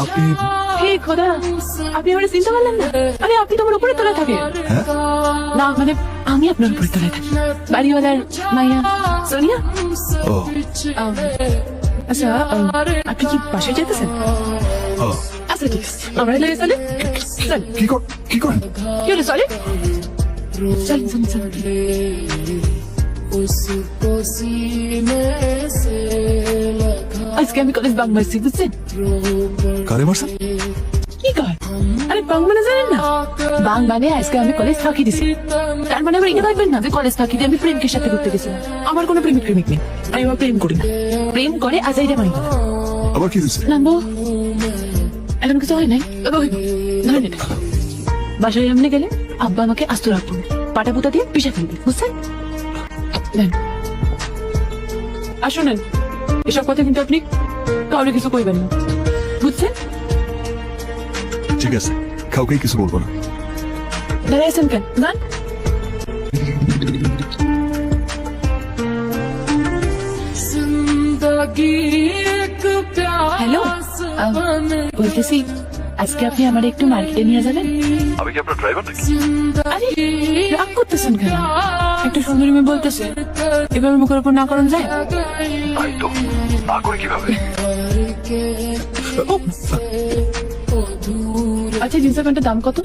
আপনি হে খোদা, আপনি আমার চিনতে পারলেন না? আরে আপনি তো আমার উপরে তলায় থাকে। হ্যাঁ না মানে আমি আপনার উপরে তলায় থাকি। বাড়িওয়ালার মাইয়া সোনিয়া। ও আচ্ছা আপনি কি বাসায় যেতেছেন? ও আচ্ছা ঠিক আছে, আমরা লেগে চলে চল। কি করেন কি হলো চলে? চল চল চল। আজকে আমি কলেজ বাং মারছি বুঝছেন? কারে মারছেন? কি কর? আরে বাং মানে জানেন না? বাং মানে আজকে আমি কলেজ ফাঁকি দিছি। তার মানে আবার এটা ভাববেন না যে কলেজ ফাঁকি দিয়ে আমি প্রেমকের সাথে ঘুরতে গেছিলাম। আমার কোনো প্রেমিক নেই। আমি আমার প্রেম করি না। প্রেম করে আজাইরে মারি না। আবার কি দিচ্ছে? নামবো এখন কিছু হয় নাই। ধরেন এটা বাসায় এমনি গেলে আব্বা আমাকে আস্ত রাখবো, পাটা পুতা দিয়ে পিষে ফেলবে বুঝছেন? নেন আসুন, এসব কথা কিন্তু আপনি কাউরে কিছু কইবেন না বুঝছেন? ঠিক আছে, কাউকে কিছু বলবো না। দাঁড়াইছেন কেন? গান হ্যালো, বলতেছি আজকে আপনি আমার একটু মার্কেটে নিয়ে যাবেন? আমি কি আপনার ড্রাইভার নাকি? আরে রাগ করতেছেন কেন? একটা সুন্দরী মেয়ে বলতেছে, এবার মুখের উপর না করেন যায়? তাই তো, না করে কিভাবে? আচ্ছা জিন্সের প্যান্টের দাম কত?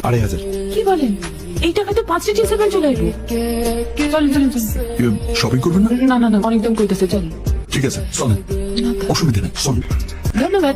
2500। কি বলেন? এই টাকাতে 5টা জিন্সের প্যান্ট চলে আসবে? চলেন চলেন চলেন। শপিং করবেন না? না না না, অনেক দাম কইতেছে, চলেন। ঠিক আছে চলেন, অসুবিধা নেই চলেন। ধন্যবাদ।